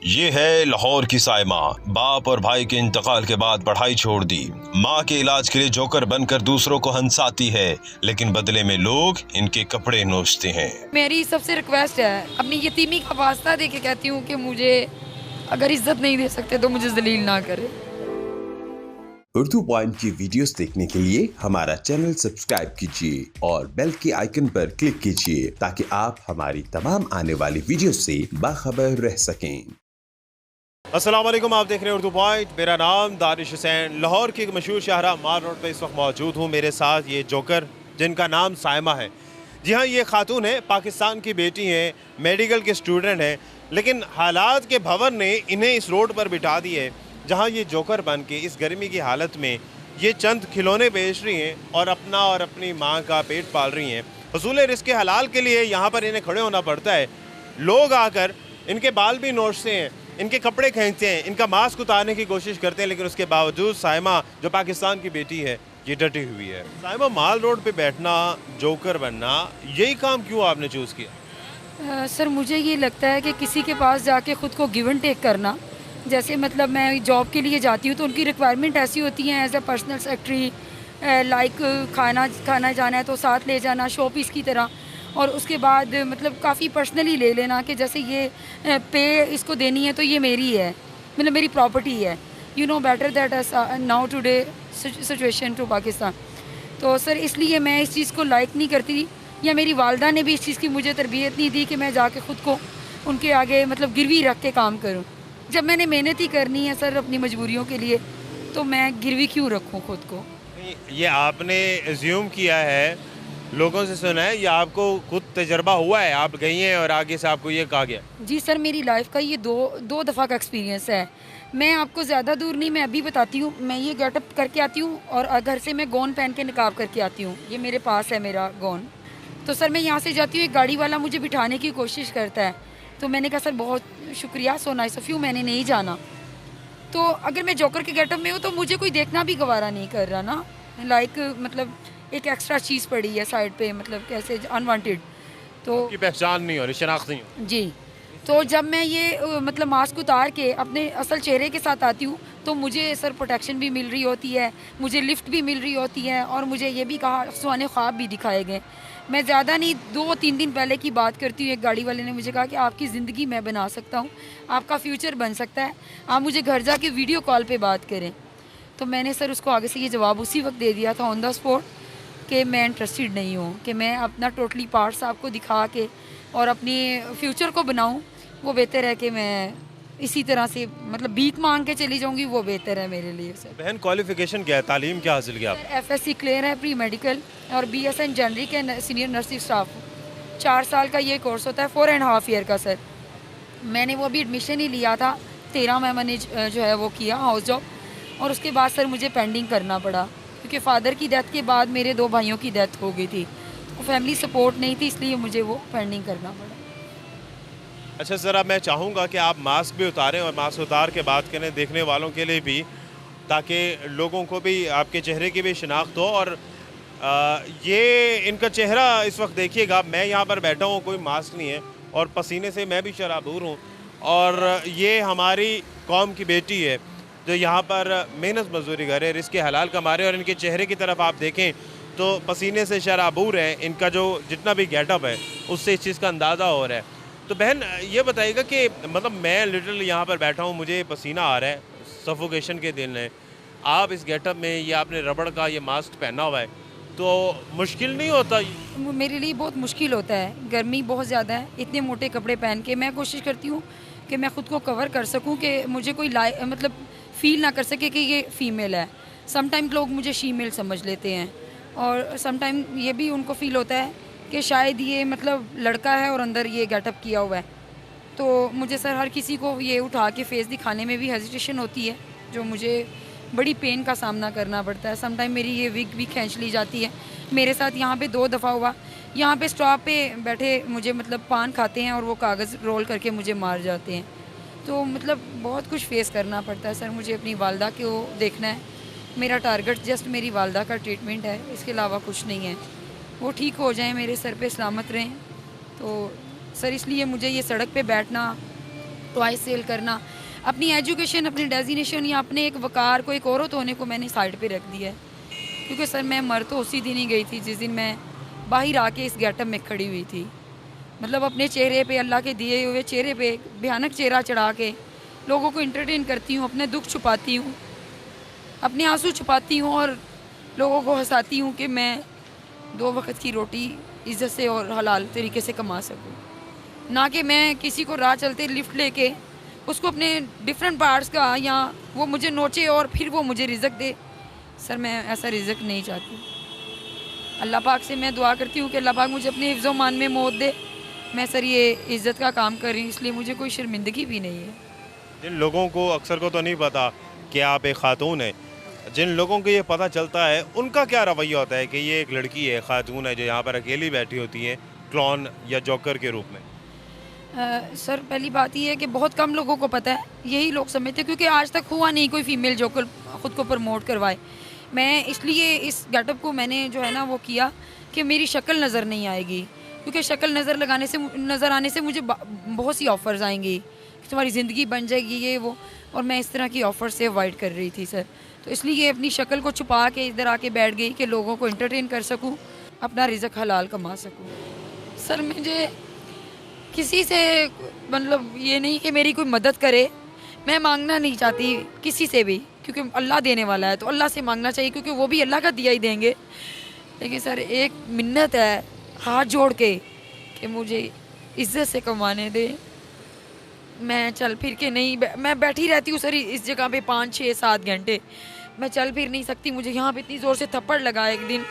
ये है लाहौर की साइमा। बाप और भाई के इंतकाल के बाद पढ़ाई छोड़ दी। माँ के इलाज के लिए जोकर बनकर दूसरों को हंसाती है, लेकिन बदले में लोग इनके कपड़े नोचते हैं। मेरी सबसे रिक्वेस्ट है, अपनी यतीमी का वास्ता दे के कहती हूँ कि मुझे अगर इज्जत नहीं दे सकते तो मुझे जलील ना करे। उर्दू पॉइंट की वीडियोस देखने के लिए हमारा चैनल सब्सक्राइब कीजिए और बेल के आइकन पर क्लिक कीजिए ताकि आप हमारी तमाम आने वाली वीडियो से बाखबर रह सकें। अस्सलाम वालेकुम, आप देख रहे हैं उर्दू पॉइंट। मेरा नाम दानिश हुसैन, लाहौर की एक मशहूर शाहरा मार रोड पे इस वक्त मौजूद हूँ। मेरे साथ ये जोकर जिनका नाम साइमा है। जी हाँ, ये खातून है, पाकिस्तान की बेटी हैं, मेडिकल के स्टूडेंट हैं, लेकिन हालात के भंवर ने इन्हें इस रोड पर बिठा दिए जहाँ ये जोकर बन के इस गर्मी की हालत में ये चंद खिलौने बेच रही हैं और अपना और अपनी माँ का पेट पाल रही हैं। हुसूल रिज़्क़ के हलाल के लिए यहाँ पर इन्हें खड़े होना पड़ता है। लोग आकर इनके बाल भी नोचते हैं, इनके कपड़े खींचते हैं, इनका मास्क उतारने की कोशिश करते हैं, लेकिन उसके बावजूद साइमा जो पाकिस्तान की बेटी है ये डटी हुई है। साइमा, माल रोड पे बैठना, जोकर बनना, यही काम क्यों आपने चूज़ किया? सर, मुझे ये लगता है कि किसी के पास जाके ख़ुद को गिव एंड टेक करना, जैसे मतलब मैं जॉब के लिए जाती हूँ तो उनकी रिक्वायरमेंट ऐसी होती हैं as a personal secretary, like खाना जाना है तो साथ ले जाना शो पीस की तरह, और उसके बाद मतलब काफ़ी पर्सनली ले लेना कि जैसे ये पे इसको देनी है तो ये मेरी है, मतलब मेरी प्रॉपर्टी है। You know better that now today situation to Pakistan. तो सर इसलिए मैं इस चीज़ को लाइक नहीं करती, या मेरी वालदा ने भी इस चीज़ की मुझे तरबियत नहीं दी कि मैं जाके ख़ुद को उनके आगे मतलब गिरवी रख के काम करूँ। जब मैंने मेहनत ही करनी है सर अपनी मजबूरियों के लिए, तो मैं गिरवी क्यों रखूँ खुद को? ये आपने एज्यूम किया है, लोगों से सुना है, या आपको खुद तजर्बा हुआ है? आप गई हैं और आगे से आपको ये कहा गया? जी सर, मेरी लाइफ का ये दो दफ़ा का एक्सपीरियंस है। मैं आपको ज़्यादा दूर नहीं, मैं अभी बताती हूँ। मैं ये गेटअप करके आती हूँ और घर से मैं गौन पहन के निकाब करके आती हूँ। ये मेरे पास है मेरा गौन। तो सर मैं यहाँ से जाती हूँ, एक गाड़ी वाला मुझे बिठाने की कोशिश करता है, तो मैंने कहा सर बहुत शुक्रिया, सो नाइस ऑफ यू, मैंने नहीं जाना। तो अगर मैं जोकर के गेटअप में हूँ तो मुझे कोई देखना भी गवारा नहीं कर रहा ना, लाइक मतलब एक एक्स्ट्रा चीज़ पड़ी है साइड पे, मतलब कैसे अनवांटेड, तो की पहचान नहीं हो रही, शनाख्त नहीं हो। जी। तो जब मैं ये मतलब मास्क उतार के अपने असल चेहरे के साथ आती हूँ तो मुझे सर प्रोटेक्शन भी मिल रही होती है, मुझे लिफ्ट भी मिल रही होती है, और मुझे ये भी कहा, सुहाने ख्वाब भी दिखाए गए। मैं ज़्यादा नहीं, 2-3 दिन पहले की बात करती हूँ। एक गाड़ी वाले ने मुझे कहा कि आपकी ज़िंदगी मैं बना सकता हूँ, आपका फ्यूचर बन सकता है, आप मुझे घर जाके वीडियो कॉल पे बात करें। तो मैंने सर उसको आगे से ये जवाब उसी वक्त दे दिया था ऑन द स्पॉट कि मैं इंटरेस्टेड नहीं हूँ, कि मैं अपना टोटली पार्ट्स आपको दिखा के और अपनी फ्यूचर को बनाऊँ, वो बेहतर है कि मैं इसी तरह से मतलब भीख मांग के चली जाऊंगी, वो बेहतर है मेरे लिए सर। बहन, क्वालिफिकेशन क्या है, तालीम क्या हासिल किया आपने? FSC क्लियर है, प्री मेडिकल और BSN जनरल के सीनियर नर्सिंग स्टाफ। 4 साल का ये कोर्स होता है, 4.5 ईयर का सर। मैंने वो अभी एडमिशन ही लिया था, 13 में मैंने जो है वो किया हाउस जॉब, और उसके बाद सर मुझे पेंडिंग करना पड़ा क्योंकि फ़ादर की डेथ के बाद मेरे 2 भाइयों की डेथ हो गई थी, तो फैमिली सपोर्ट नहीं थी, इसलिए मुझे वो पेंडिंग करना पड़ा। अच्छा सर, अब मैं चाहूँगा कि आप मास्क भी उतारें और मास्क उतार के बात करें देखने वालों के लिए भी, ताकि लोगों को भी आपके चेहरे की भी शिनाख्त हो। और ये इनका चेहरा इस वक्त देखिएगा, मैं यहाँ पर बैठा हूँ, कोई मास्क नहीं है और पसीने से मैं भी शराबूर हूँ, और ये हमारी कौम की बेटी है जो यहाँ पर मेहनत मजदूरी करे, रिज़्क़ हलाल कमा रहे, और इनके चेहरे की तरफ आप देखें तो पसीने से शराबूर है। इनका जो जितना भी गेटअप है उससे इस चीज़ का अंदाज़ा हो रहा है। तो बहन ये बताइएगा कि मतलब मैं लिटरली यहाँ पर बैठा हूँ, मुझे पसीना आ रहा है, सफोकेशन के दिन है, आप इस गेटअप में, ये आपने रबड़ का ये मास्क पहना हुआ है, तो मुश्किल नहीं होता? मेरे लिए बहुत मुश्किल होता है, गर्मी बहुत ज़्यादा है, इतने मोटे कपड़े पहन के मैं कोशिश करती हूँ कि मैं ख़ुद को कवर कर सकूँ, कि मुझे कोई मतलब फ़ील ना कर सके कि ये फ़ीमेल है। समटाइम लोग मुझे शीमेल समझ लेते हैं, और समटाइम ये भी उनको फ़ील होता है कि शायद ये मतलब लड़का है और अंदर ये गेटअप किया हुआ है। तो मुझे सर हर किसी को ये उठा के फेस दिखाने में भी हेजिटेशन होती है, जो मुझे बड़ी पेन का सामना करना पड़ता है। समटाइम मेरी ये विग भी खींच ली जाती है। मेरे साथ यहाँ पे 2 दफ़ा हुआ, यहाँ पे स्टॉप पे बैठे मुझे मतलब पान खाते हैं और वो कागज़ रोल करके मुझे मार जाते हैं। तो मतलब बहुत कुछ फेस करना पड़ता है सर। मुझे अपनी वालदा को देखना है, मेरा टारगेट जस्ट मेरी वालदा का ट्रीटमेंट है, इसके अलावा कुछ नहीं है। वो ठीक हो जाएं, मेरे सर पे सलामत रहें। तो सर इसलिए मुझे ये सड़क पे बैठना टॉय सेल करना, अपनी एजुकेशन, अपनी डेजिनेशन या अपने एक वकार को, एक औरत होने को मैंने साइड पे रख दिया है। क्योंकि सर मैं मर तो उसी दिन ही गई थी जिस दिन मैं बाहर आके इस गेटअप में खड़ी हुई थी। मतलब अपने चेहरे पे, अल्लाह के दिए हुए चेहरे पे भयानक चेहरा चढ़ा के लोगों को इंटरटेन करती हूँ, अपने दुख छुपाती हूँ, अपने आंसू छुपाती हूँ और लोगों को हंसाती हूँ कि मैं 2 वक्त की रोटी इज़्ज़त से और हलाल तरीके से कमा सकूँ। ना कि मैं किसी को राह चलते लिफ्ट लेके उसको अपने डिफरेंट पार्ट्स का, या वो मुझे नोचे और फिर वो मुझे रिज़्क दे। सर मैं ऐसा रिज़्क नहीं चाहती। अल्लाह पाक से मैं दुआ करती हूँ कि अल्लाह पाक मुझे अपने हिफ्ज़ मान में मौत दे। मैं सर ये इज़्ज़त का काम कर रही हूँ, इसलिए मुझे कोई शर्मिंदगी भी नहीं है। जिन लोगों को, अक्सर को तो नहीं पता कि आप एक खातून हैं, जिन लोगों को ये पता चलता है उनका क्या रवैया होता है कि ये एक लड़की है, खातून है जो यहाँ पर अकेली बैठी होती है क्लॉन या जोकर के रूप में? सर पहली बात ये है कि बहुत कम लोगों को पता है, यही लोग समझते हैं, क्योंकि आज तक हुआ नहीं कोई फीमेल जोकर ख़ुद को प्रमोट करवाए। मैं इसलिए इस गेटअप को मैंने जो है ना वो किया कि मेरी शक्ल नज़र नहीं आएगी, क्योंकि शक्ल नज़र आने से मुझे बहुत सी ऑफ़र्स आएंगी कि तुम्हारी ज़िंदगी बन जाएगी ये वो, और मैं इस तरह की ऑफ़र से अवॉइड कर रही थी सर। तो इसलिए अपनी शक्ल को छुपा के इधर आके बैठ गई कि लोगों को एंटरटेन कर सकूं, अपना रिज़्क हलाल कमा सकूं। सर मुझे किसी से मतलब ये नहीं कि मेरी कोई मदद करे, मैं मांगना नहीं चाहती किसी से भी, क्योंकि अल्लाह देने वाला है तो अल्लाह से मांगना चाहिए, क्योंकि वो भी अल्लाह का दिया ही देंगे। लेकिन सर एक मिन्नत है हाथ जोड़ के कि मुझे इज़्ज़त से कमाने दे। मैं चल फिर के नहीं, मैं बैठी रहती हूँ सर इस जगह पे 5, 6, 7 घंटे, मैं चल फिर नहीं सकती। मुझे यहाँ पे इतनी ज़ोर से थप्पड़ लगा, एक दिन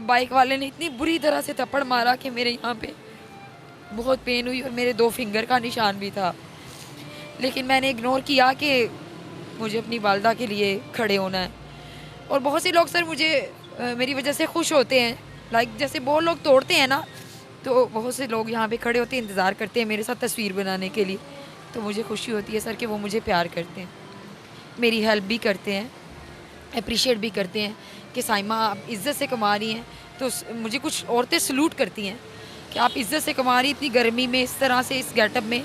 बाइक वाले ने इतनी बुरी तरह से थप्पड़ मारा कि मेरे यहाँ पे बहुत पेन हुई और मेरे 2 फिंगर का निशान भी था। लेकिन मैंने इग्नोर किया कि मुझे अपनी वालदा के लिए खड़े होना है। और बहुत से लोग सर मुझे मेरी वजह से खुश होते हैं, लाइक जैसे बहुत लोग तोड़ते हैं ना, तो बहुत से लोग यहाँ पे खड़े होते हैं, इंतज़ार करते हैं मेरे साथ तस्वीर बनाने के लिए। तो मुझे खुशी होती है सर कि वो मुझे प्यार करते हैं, मेरी हेल्प भी करते हैं, अप्रिशिएट भी करते हैं कि साइमा आप इज़्ज़त से कमा रही हैं। तो मुझे कुछ औरतें सलूट करती हैं कि आप इज़्ज़त से कमा रही इतनी गर्मी में, इस तरह से, इस गेटअप में।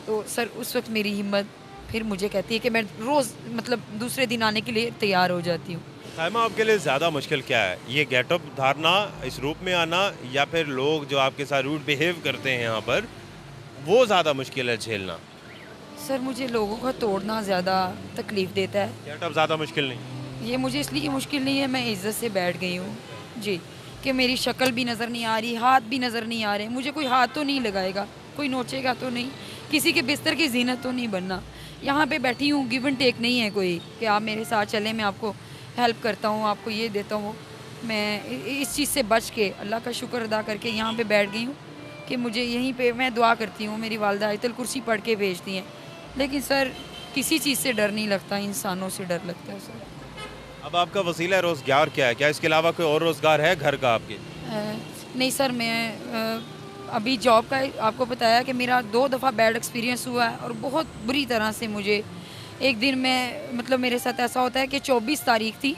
तो सर उस वक्त मेरी हिम्मत फिर मुझे कहती है कि मैं रोज़ मतलब दूसरे दिन आने के लिए तैयार हो जाती हूँ। साइमा आपके लिए ज़्यादा मुश्किल क्या है, ये गेटअप धारना, इस रूप में आना, या फिर लोग जो आपके साथ रूड बिहेव करते हैं यहाँ पर, वो ज़्यादा मुश्किल है झेलना? सर मुझे लोगों का तोड़ना ज़्यादा तकलीफ़ देता है। गेटअप ज़्यादा मुश्किल नहीं? ये मुझे इसलिए मुश्किल नहीं है, मैं इज़्ज़त से बैठ गई हूँ जी, कि मेरी शक्ल भी नज़र नहीं आ रही, हाथ भी नज़र नहीं आ रहे। मुझे कोई हाथ तो नहीं लगाएगा, कोई नोचेगा तो नहीं, किसी के बिस्तर की जीनत तो नहीं बनना। यहाँ पे बैठी हूँ, गिव एंड टेक नहीं है कोई कि आप मेरे साथ चलें, मैं आपको हेल्प करता हूँ, आपको ये देता हूँ। मैं इस चीज़ से बच के अल्लाह का शुक्र अदा करके यहाँ पे बैठ गई हूँ कि मुझे यहीं पे मैं दुआ करती हूँ, मेरी वालदा आयतल कुर्सी पढ़ के भेजती हैं। लेकिन सर किसी चीज़ से डर नहीं लगता, इंसानों से डर लगता है सर। अब आपका वसीला रोज़गार क्या है? क्या इसके अलावा कोई और रोज़गार है घर का आपके? नहीं सर, मैं अभी जॉब का आपको बताया कि मेरा 2 दफ़ा बैड एक्सपीरियंस हुआ है और बहुत बुरी तरह से मुझे एक दिन में, मतलब मेरे साथ ऐसा होता है कि 24 तारीख थी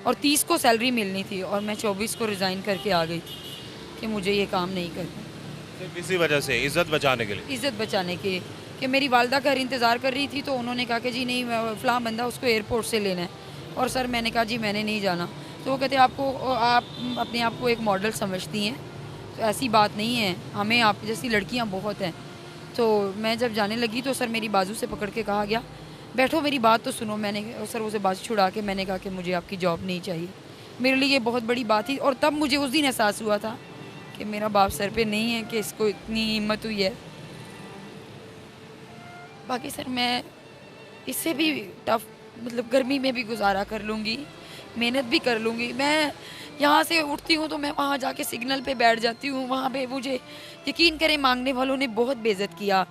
और 30 को सैलरी मिलनी थी और मैं 24 को रिज़ाइन करके आ गई थी कि मुझे ये काम नहीं करना। सिर्फ इसी वजह से, इज़्ज़त बचाने के लिए? इज़्ज़त बचाने के, कि मेरी वालदा घर इंतज़ार कर रही थी, तो उन्होंने कहा कि जी नहीं फ़लाँ बंदा उसको एयरपोर्ट से लेना है। और सर मैंने कहा जी मैंने नहीं जाना। तो वो कहते आप अपने आप को एक मॉडल समझती हैं, तो ऐसी बात नहीं है, हमें आप जैसी लड़कियां बहुत हैं। तो मैं जब जाने लगी तो सर मेरी बाजू से पकड़ के कहा गया बैठो, मेरी बात तो सुनो। मैंने सर उसे बाजू छुड़ा के मैंने कहा कि मुझे आपकी जॉब नहीं चाहिए। मेरे लिए ये बहुत बड़ी बात थी और तब मुझे उस दिन एहसास हुआ था कि मेरा बाप सर पे नहीं है कि इसको इतनी हिम्मत हुई है। बाकी सर मैं इससे भी टफ, मतलब गर्मी में भी गुजारा कर लूँगी, मेहनत भी कर लूँगी। मैं यहाँ से उठती हूँ तो मैं वहाँ जाके सिग्नल पे बैठ जाती हूँ। वहाँ पे मुझे यकीन करें मांगने वालों ने बहुत बेइज्जत किया,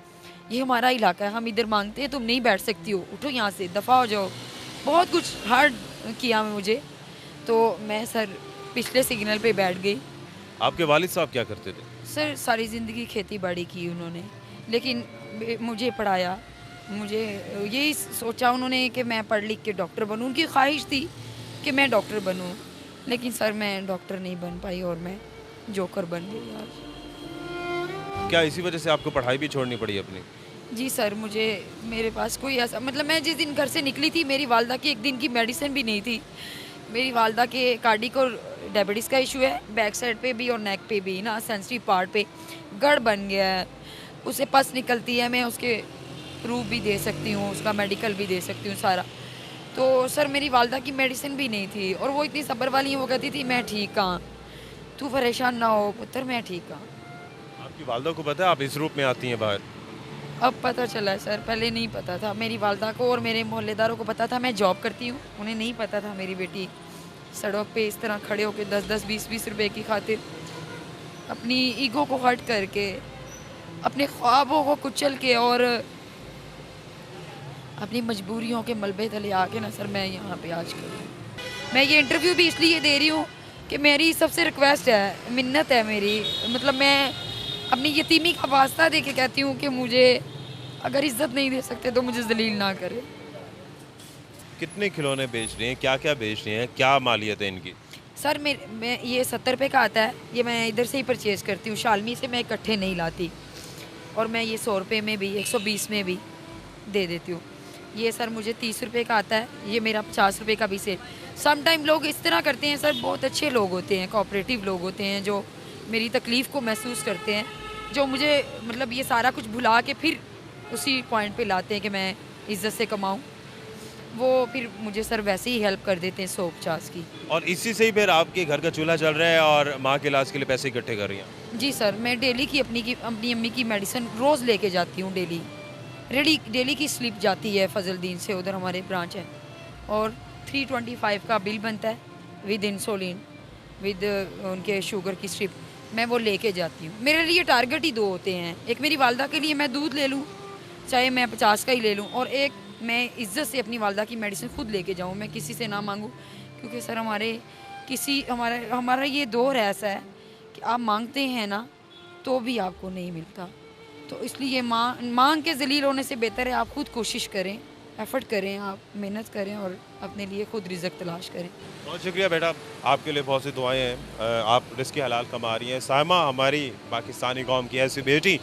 ये हमारा इलाका है, हम इधर मांगते हैं, तुम नहीं बैठ सकती हो, उठो यहाँ से, दफ़ा हो जाओ। बहुत कुछ हार्ड किया मुझे। तो मैं सर पिछले सिग्नल पे बैठ गई। आपके वालिद साहब क्या करते थे? सर सारी ज़िंदगी खेती बाड़ी की उन्होंने, लेकिन मुझे पढ़ाया। मुझे यही सोचा उन्होंने कि मैं पढ़ लिख के डॉक्टर बनूं। उनकी ख्वाहिश थी कि मैं डॉक्टर बनूं, लेकिन सर मैं डॉक्टर नहीं बन पाई और मैं जोकर बन गई आज। क्या इसी वजह से आपको पढ़ाई भी छोड़नी पड़ी अपनी? जी सर, मुझे मेरे पास कोई ऐसा मतलब मैं जिस दिन घर से निकली थी मेरी वालदा की एक दिन की मेडिसिन भी नहीं थी। मेरी वालदा के कार्डिक और डायबिटीज़ का इशू है, बैक साइड पे भी और नेक पे भी ना, सेंसिटिव पार्ट पे गढ़ बन गया है, उससे पस निकलती है। मैं उसके प्रूफ भी दे सकती हूँ, उसका मेडिकल भी दे सकती हूँ सारा। तो सर मेरी वालदा की मेडिसिन भी नहीं थी और वो इतनी सब्र वाली है, वो कहती थी मैं ठीक हाँ, तू परेशान ना हो पुत्र, मैं ठीक हाँ। आपकी वालदा को पता है आप इस रूप में आती हैं बाहर? अब पता चला है सर, पहले नहीं पता था। मेरी वालदा को और मेरे मोहल्लेदारों को पता था मैं जॉब करती हूँ, उन्हें नहीं पता था मेरी बेटी सड़क पे इस तरह खड़े होकर 10-10, 20-20 रुपए की खातिर अपनी ईगो को हर्ट करके, अपने ख्वाबों को कुचल के और अपनी मजबूरियों के मलबे तले आके ना सर मैं यहाँ पे आज कर रही हूँ। मैं ये इंटरव्यू भी इसलिए दे रही हूँ कि मेरी सबसे रिक्वेस्ट है, मिन्नत है मेरी, मतलब मैं अपनी यतीमी का वास्ता दे के कहती हूँ कि मुझे अगर इज्जत नहीं दे सकते तो मुझे जलील ना करे। कितने खिलौने बेच रही हैं, क्या क्या बेच रही हैं, क्या मालियत है इनकी? सर मैं ये 70 रुपये का आता है, ये मैं इधर से ही परचेज़ करती हूँ, शालमी से मैं इकट्ठे नहीं लाती। और मैं ये 100 रुपये में भी 120 में भी दे देती हूँ। ये सर मुझे 30 रुपये का आता है, ये मेरा 50 रुपये का भी सेल। सम टाइम लोग इस तरह करते हैं सर, बहुत अच्छे लोग होते हैं, कोऑपरेटिव लोग होते हैं जो मेरी तकलीफ़ को महसूस करते हैं, जो मुझे मतलब ये सारा कुछ भुला के फिर उसी पॉइंट पे लाते हैं कि मैं इज़्ज़त से कमाऊँ। वो फिर मुझे सर वैसे ही हेल्प कर देते हैं 150 की। और इसी से ही फिर आपके घर का चूल्हा चल रहा है और माँ के इलाज के लिए पैसे इकट्ठे कर रही हैं? जी सर, मैं डेली की अपनी अम्मी की मेडिसिन रोज़ लेके जाती हूँ। डेली की स्लिप जाती है फजलदीन से, उधर हमारे ब्रांच है, और 325 का बिल बनता है विद इंसुलिन, विद उनके शुगर की स्ट्रिप, मैं वो लेके जाती हूँ। मेरे लिए टारगेट ही 2 होते हैं, एक मेरी वालदा के लिए मैं दूध ले लूँ चाहे मैं 50 का ही ले लूँ, और एक मैं इज्जत से अपनी वालदा की मेडिसिन खुद लेके जाऊँ, मैं किसी से ना मांगूँ। क्योंकि सर हमारा ये दौर ऐसा है कि आप मांगते हैं ना तो भी आपको नहीं मिलता, तो इसलिए मांग के जलील होने से बेहतर है आप खुद कोशिश करें, एफर्ट करें, आप मेहनत करें और अपने लिए खुद रिज़्क तलाश करें। बहुत शुक्रिया बेटा, आपके लिए बहुत सी दुआएं हैं। आप रिज़्क़ हलाल कमा रही हैं। साइमा हमारी पाकिस्तानी कौम की ऐसी बेटी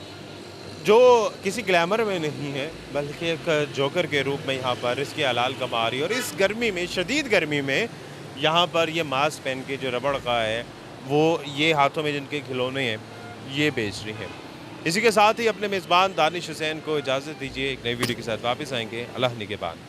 जो किसी ग्लैमर में नहीं है बल्कि एक जोकर के रूप में यहाँ पर रिज़्क़ हलाल कमा रही है, और इस गर्मी में, शदीद गर्मी में, यहाँ पर ये मास्क पहन के जो रबड़ का है वो ये हाथों में जिनके खिलौने हैं ये बेच रही हैं। इसी के साथ ही अपने मेज़बान दानिश हुसैन को इजाज़त दीजिए। एक नई वीडियो के साथ वापस आएंगे। अल्लाह निगहबान।